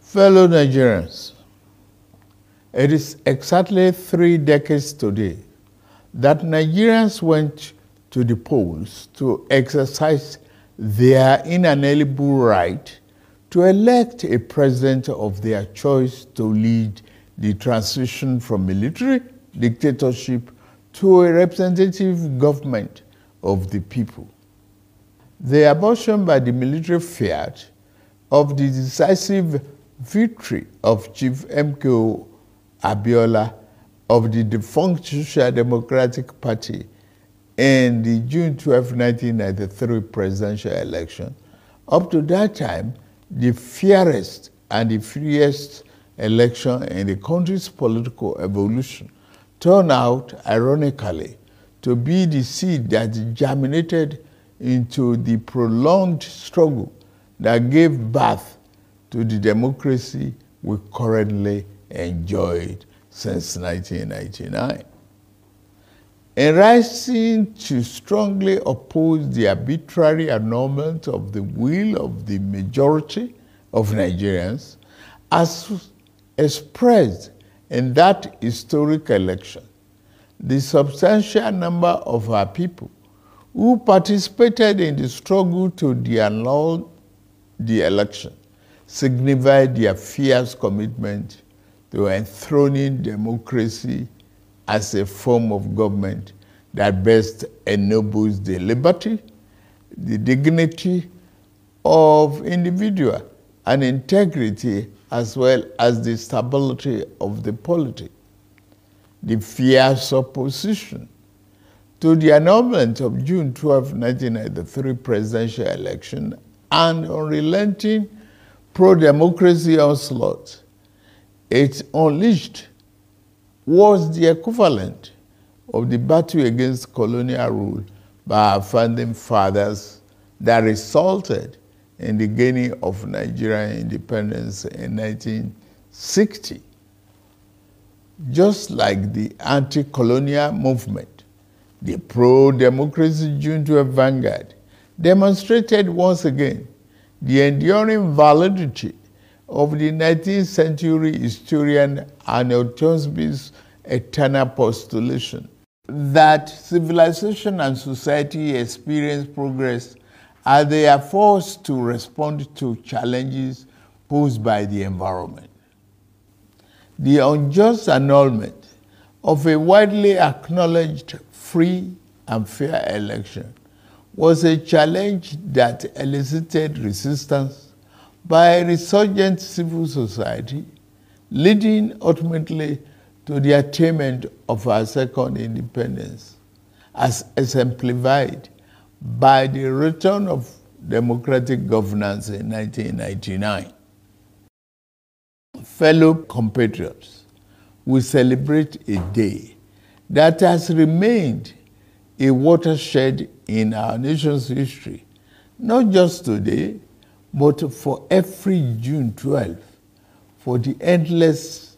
Fellow Nigerians, it is exactly 3 decades today that Nigerians went to the polls to exercise their inalienable right to elect a president of their choice to lead the transition from military dictatorship to a representative government of the people. The abortion by the military fiat of the decisive victory of Chief MKO Abiola of the defunct Social Democratic Party in the June 12, 1993 presidential election, up to that time, the fairest and the freest election in the country's political evolution, turned out, ironically, to be the seed that germinated into the prolonged struggle that gave birth to the democracy we currently enjoyed since 1999. In rising to strongly oppose the arbitrary annulment of the will of the majority of Nigerians, as expressed in that historic election, the substantial number of our people who participated in the struggle to annul the election signified their fierce commitment to enthroning democracy as a form of government that best ennobles the liberty, the dignity of individual, and integrity, as well as the stability of the polity. The fierce opposition to the annulment of June 12, 1993 presidential election and unrelenting pro-democracy onslaught it unleashed was the equivalent of the battle against colonial rule by our founding fathers that resulted in the gaining of Nigerian independence in 1960. Just like the anti-colonial movement, the pro-democracy June 12 vanguard demonstrated once again the enduring validity of the 19th century historian Arnold Toynbee's eternal postulation that civilization and society experience progress as they are forced to respond to challenges posed by the environment. The unjust annulment of a widely acknowledged free and fair election was a challenge that elicited resistance by a resurgent civil society, leading ultimately to the attainment of our second independence, as exemplified by the return of democratic governance in 1999. Fellow compatriots, we celebrate a day that has remained a watershed in our nation's history, not just today, but for every June 12, for the endless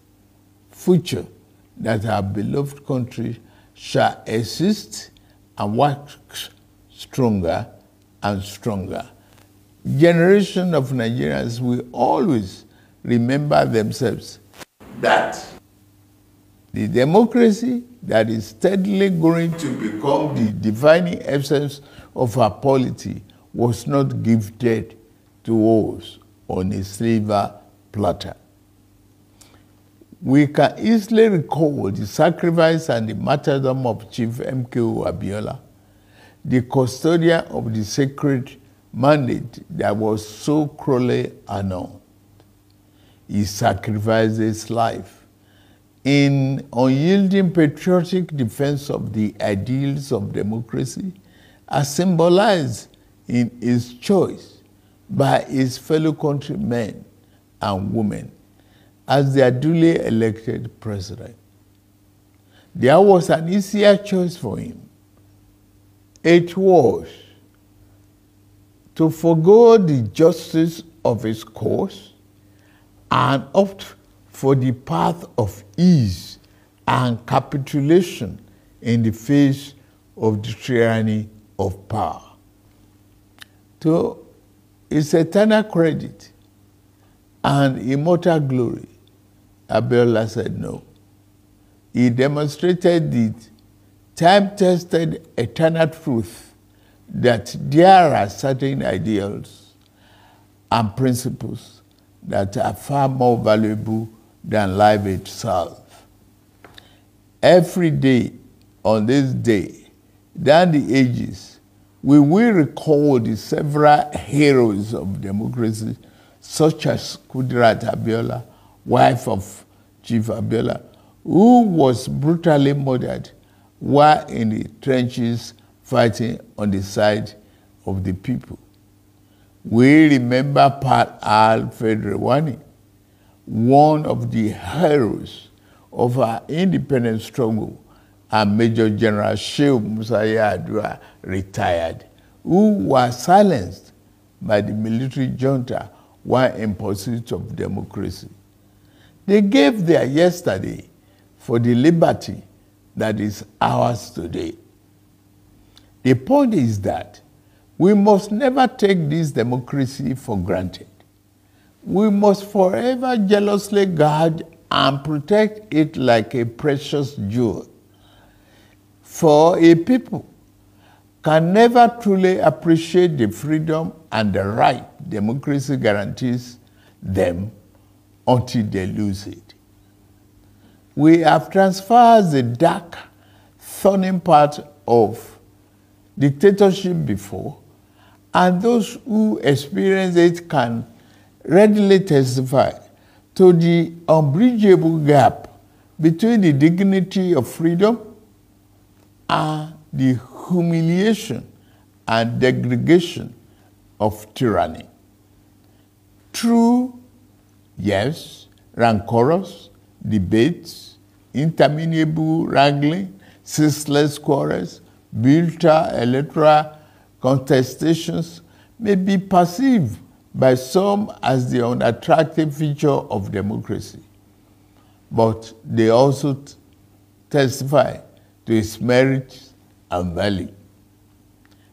future that our beloved country shall exist and work stronger and stronger. Generation of Nigerians will always remember themselves that the democracy that is steadily going to become the defining essence of our polity was not gifted to us on a silver platter. We can easily recall the sacrifice and the martyrdom of Chief MKO Abiola, the custodian of the sacred mandate that was so cruelly annulled. He sacrificed his life in unyielding patriotic defense of the ideals of democracy, as symbolized in his choice by his fellow countrymen and women as their duly elected president. There was an easier choice for him. It was to forego the justice of his cause and opt for the path of ease and capitulation in the face of the tyranny of power. To his eternal credit, and immortal glory? Abiola said no. He demonstrated the time-tested eternal truth that there are certain ideals and principles that are far more valuable than life itself. Every day on this day, down the ages, we will recall the several heroes of democracy, such as Kudirat Abiola, wife of Chief Abiola, who was brutally murdered while in the trenches fighting on the side of the people. We remember Pat Alfred Rewani, one of the heroes of our independence struggle, and Major General Shehu Musa Yar'Adua, retired, who was silenced by the military junta while in pursuit of democracy. They gave their yesterday for the liberty that is ours today. The point is that we must never take this democracy for granted. We must forever jealously guard and protect it like a precious jewel. For a people can never truly appreciate the freedom and the right democracy guarantees them until they lose it. We have transferred the dark, thorny part of dictatorship before, and those who experience it can readily testify to the unbridgeable gap between the dignity of freedom and the humiliation and degradation of tyranny. True, yes, rancorous debates, interminable wrangling, ceaseless quarrels, bitter electoral contestations may be perceived by some as the unattractive feature of democracy, but they also testify to its merits and value.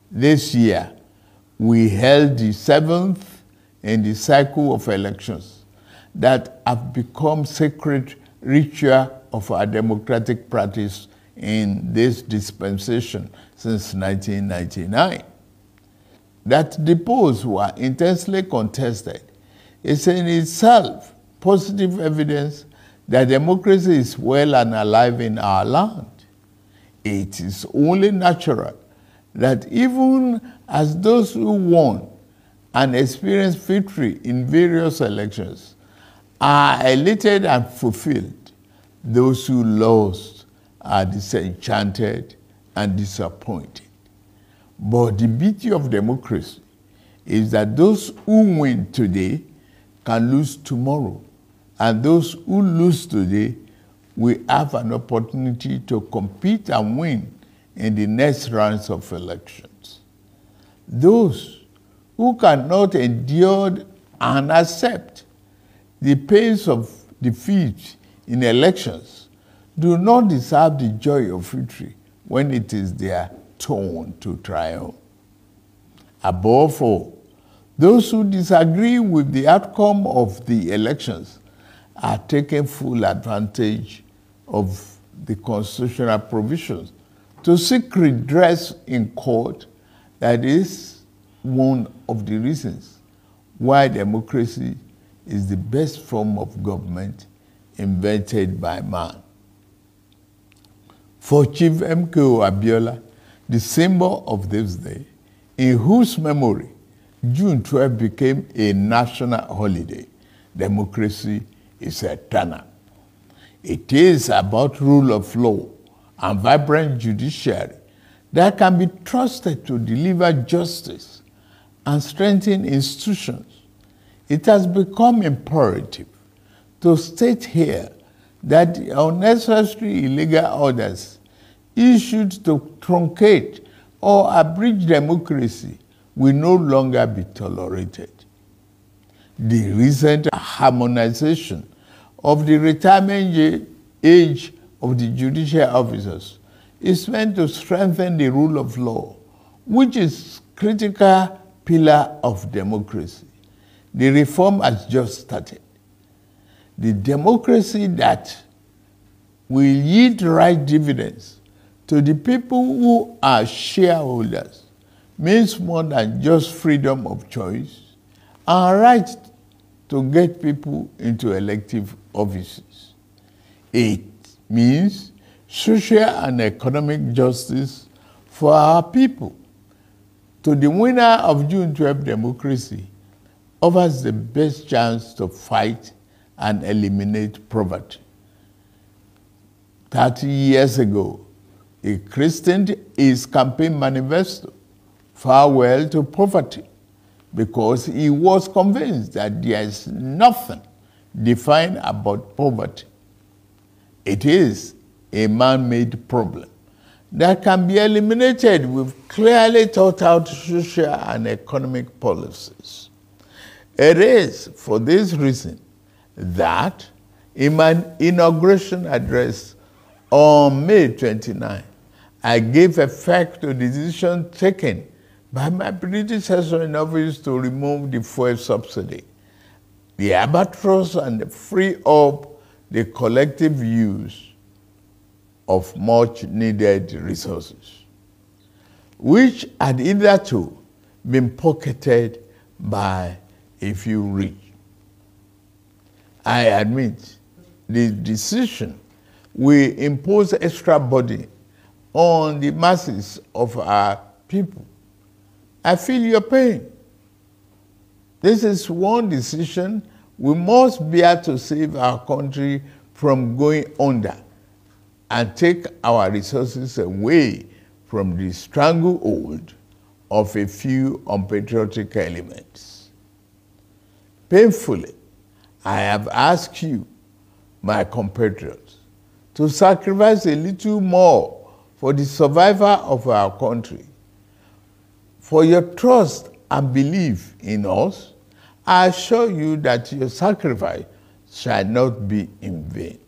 This year, we held the 7th in the cycle of elections that have become sacred ritual of our democratic practice in this dispensation since 1999. That the polls were intensely contested is in itself positive evidence that democracy is well and alive in our land. It is only natural that even as those who won and experienced victory in various elections are elated and fulfilled, those who lost are disenchanted and disappointed. But the beauty of democracy is that those who win today can lose tomorrow, and those who lose today will have an opportunity to compete and win in the next rounds of elections. Those who cannot endure and accept the pains of defeat in elections do not deserve the joy of victory when it is their turn to triumph. Above all, those who disagree with the outcome of the elections are taking full advantage of the constitutional provisions to seek redress in court. That is one of the reasons why democracy is the best form of government invented by man. For Chief MKO Abiola, the symbol of this day, in whose memory June 12 became a national holiday, democracy is eternal. It is about rule of law and vibrant judiciary that can be trusted to deliver justice and strengthen institutions. It has become imperative to state here that the unnecessary illegal orders issued to truncate or abridge democracy will no longer be tolerated. The recent harmonization of the retirement age of the judicial officers is meant to strengthen the rule of law, which is a critical pillar of democracy. The reform has just started. The democracy that will yield right dividends to the people who are shareholders means more than just freedom of choice and right to get people into elective offices. It means social and economic justice for our people. To the winner of June 12 democracy offers the best chance to fight and eliminate poverty. 30 years ago, he christened his campaign manifesto "Farewell to Poverty" because he was convinced that there is nothing defined about poverty. It is a man-made problem that can be eliminated with clearly thought out social and economic policies. It is for this reason that in my inauguration address on May 29, I gave effect to the decision taken by my predecessor in office to remove the fuel subsidy, the albatross, and free up the collective use of much needed resources, which had hitherto been pocketed by a few rich. I admit the decision will impose extra burden on the masses of our people. I feel your pain. This is one decision we must bear to save our country from going under and take our resources away from the stranglehold of a few unpatriotic elements. Painfully, I have asked you, my compatriots, to sacrifice a little more for the survival of our country. For your trust and belief in us, I assure you that your sacrifice shall not be in vain.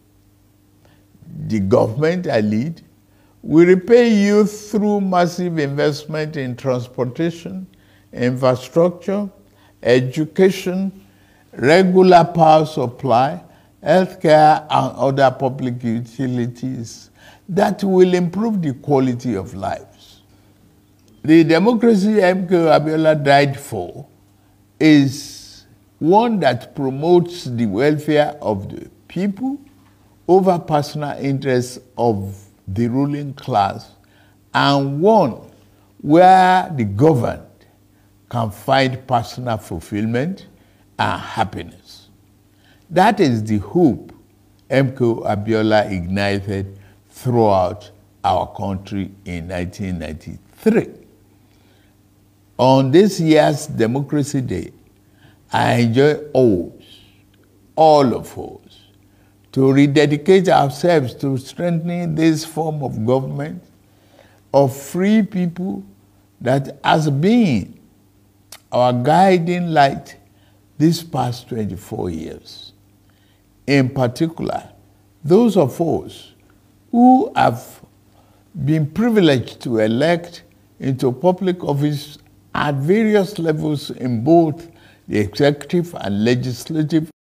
The government I lead will repay you through massive investment in transportation, infrastructure, education, regular power supply, healthcare, and other public utilities that will improve the quality of lives. The democracy MK Abiola died for is one that promotes the welfare of the people over personal interests of the ruling class, and one where the governed can find personal fulfillment and happiness. That is the hope MK Abiola ignited throughout our country in 1993. On this year's Democracy Day, I enjoy all of us, to rededicate ourselves to strengthening this form of government of free people that has been our guiding light these past 24 years. In particular, those of us who have been privileged to elect into public office at various levels in both the executive and legislative